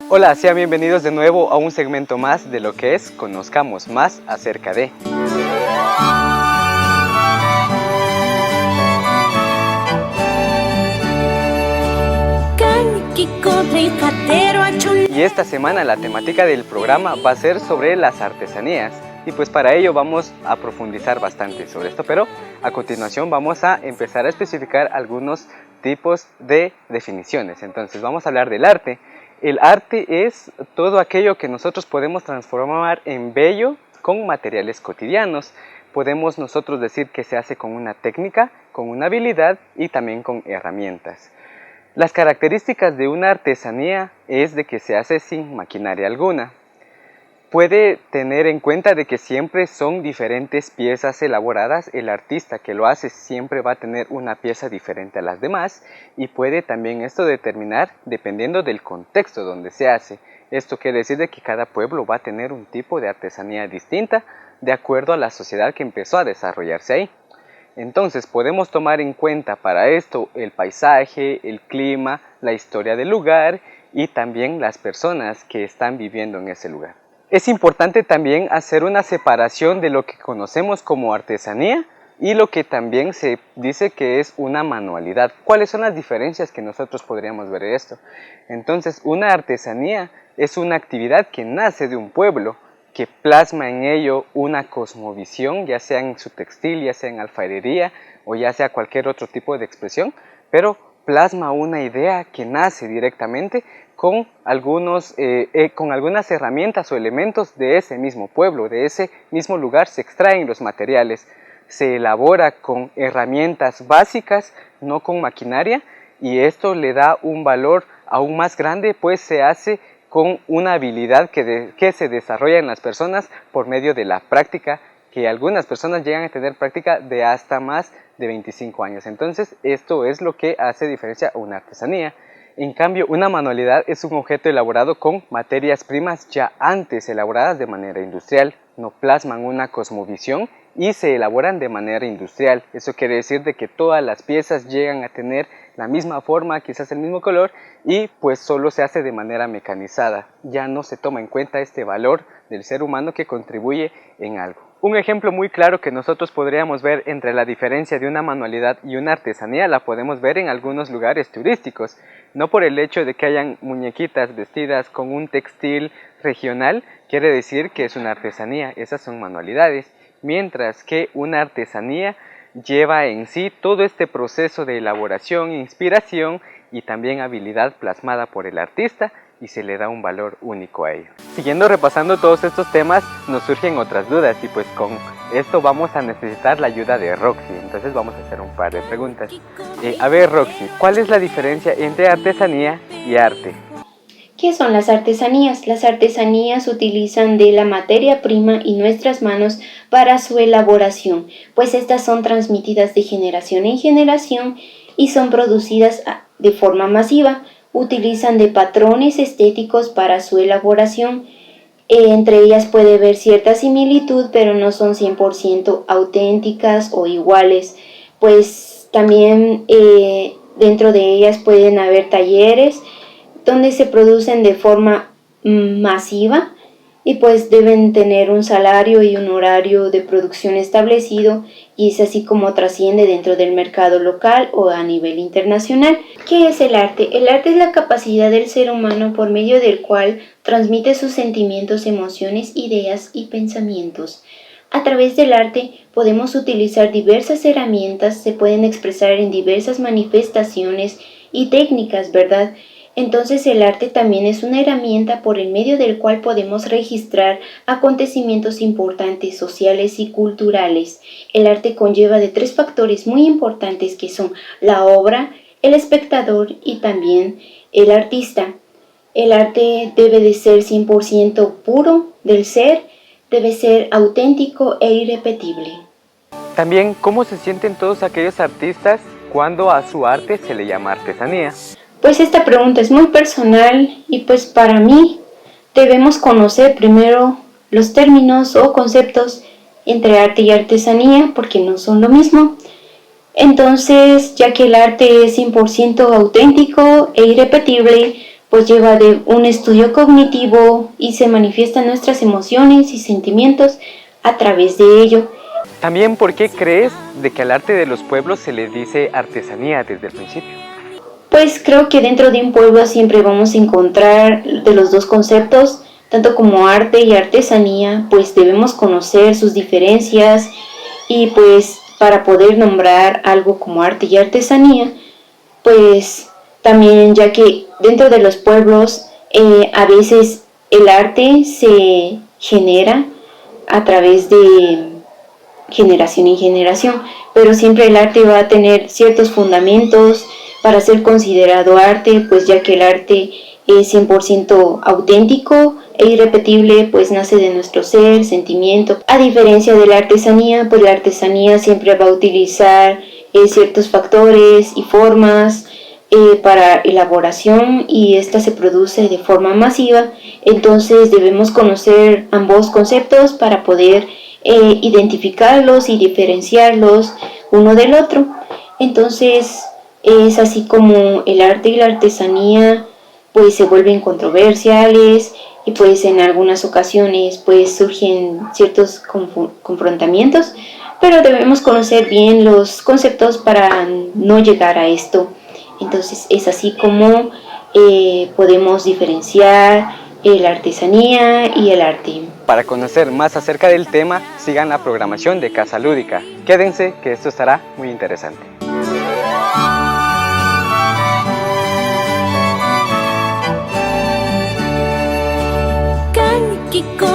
Hola, sean bienvenidos de nuevo a un segmento más de lo que es Conozcamos Más acerca de. Y esta semana la temática del programa va a ser sobre las artesanías. Y pues para ello vamos a profundizar bastante sobre esto, pero a continuación vamos a empezar a especificar algunos tipos de definiciones. Entonces vamos a hablar del arte. El arte es todo aquello que nosotros podemos transformar en bello con materiales cotidianos. Podemos nosotros decir que se hace con una técnica, con una habilidad y también con herramientas. Las características de una artesanía es de que se hace sin maquinaria alguna. Puede tener en cuenta de que siempre son diferentes piezas elaboradas. El artista que lo hace siempre va a tener una pieza diferente a las demás y puede también esto determinar dependiendo del contexto donde se hace. Esto quiere decir de que cada pueblo va a tener un tipo de artesanía distinta de acuerdo a la sociedad que empezó a desarrollarse ahí. Entonces podemos tomar en cuenta para esto el paisaje, el clima, la historia del lugar y también las personas que están viviendo en ese lugar. Es importante también hacer una separación de lo que conocemos como artesanía y lo que también se dice que es una manualidad. ¿Cuáles son las diferencias que nosotros podríamos ver en esto? Entonces, una artesanía es una actividad que nace de un pueblo, que plasma en ello una cosmovisión, ya sea en su textil, ya sea en alfarería o ya sea cualquier otro tipo de expresión, pero plasma una idea que nace directamente con algunas herramientas o elementos de ese mismo pueblo, de ese mismo lugar. Se extraen los materiales, se elabora con herramientas básicas, no con maquinaria, y esto le da un valor aún más grande, pues se hace con una habilidad que se desarrolla en las personas por medio de la práctica, que algunas personas llegan a tener práctica de hasta más de 25 años. Entonces, esto es lo que hace diferencia a una artesanía. En cambio, una manualidad es un objeto elaborado con materias primas ya antes elaboradas de manera industrial. No plasman una cosmovisión y se elaboran de manera industrial. Eso quiere decir de que todas las piezas llegan a tener la misma forma, quizás el mismo color, y pues solo se hace de manera mecanizada. Ya no se toma en cuenta este valor del ser humano que contribuye en algo. Un ejemplo muy claro que nosotros podríamos ver entre la diferencia de una manualidad y una artesanía la podemos ver en algunos lugares turísticos. No por el hecho de que hayan muñequitas vestidas con un textil regional, quiere decir que es una artesanía. Esas son manualidades. Mientras que una artesanía lleva en sí todo este proceso de elaboración, inspiración y también habilidad plasmada por el artista, y se le da un valor único a ello. Siguiendo repasando todos estos temas, nos surgen otras dudas y pues con esto vamos a necesitar la ayuda de Roxy. Entonces vamos a hacer un par de preguntas. A ver, Roxy, ¿cuál es la diferencia entre artesanía y arte? ¿Qué son las artesanías? Las artesanías utilizan de la materia prima y nuestras manos para su elaboración, pues estas son transmitidas de generación en generación y son producidas de forma masiva. Utilizan de patrones estéticos para su elaboración. Entre ellas puede haber cierta similitud, pero no son 100% auténticas o iguales, pues también dentro de ellas pueden haber talleres donde se producen de forma masiva y pues deben tener un salario y un horario de producción establecido, y es así como trasciende dentro del mercado local o a nivel internacional. ¿Qué es el arte? El arte es la capacidad del ser humano por medio del cual transmite sus sentimientos, emociones, ideas y pensamientos. A través del arte podemos utilizar diversas herramientas, se pueden expresar en diversas manifestaciones y técnicas, ¿verdad? Entonces el arte también es una herramienta por el medio del cual podemos registrar acontecimientos importantes, sociales y culturales. El arte conlleva de 3 factores muy importantes que son la obra, el espectador y también el artista. El arte debe de ser 100% puro del ser, debe ser auténtico e irrepetible. También, ¿cómo se sienten todos aquellos artistas cuando a su arte se le llama artesanía? Pues esta pregunta es muy personal y pues para mí debemos conocer primero los términos o conceptos entre arte y artesanía porque no son lo mismo. Entonces, ya que el arte es 100% auténtico e irrepetible, pues lleva de un estudio cognitivo y se manifiestan nuestras emociones y sentimientos a través de ello. También, ¿por qué crees de que al arte de los pueblos se le dice artesanía desde el principio? Pues creo que dentro de un pueblo siempre vamos a encontrar de los dos conceptos, tanto como arte y artesanía, pues debemos conocer sus diferencias y pues para poder nombrar algo como arte y artesanía, pues también ya que dentro de los pueblos a veces el arte se genera a través de generación en generación, pero siempre el arte va a tener ciertos fundamentos para ser considerado arte, pues ya que el arte es 100% auténtico e irrepetible, pues nace de nuestro ser, sentimiento. A diferencia de la artesanía, pues la artesanía siempre va a utilizar ciertos factores y formas para elaboración y esta se produce de forma masiva, entonces debemos conocer ambos conceptos para poder identificarlos y diferenciarlos uno del otro. Entonces es así como el arte y la artesanía pues se vuelven controversiales y pues en algunas ocasiones pues surgen ciertos confrontamientos, pero debemos conocer bien los conceptos para no llegar a esto. Entonces es así como podemos diferenciar la artesanía y el arte. Para conocer más acerca del tema, sigan la programación de Casa Lúdica. Quédense que esto estará muy interesante. Kiko,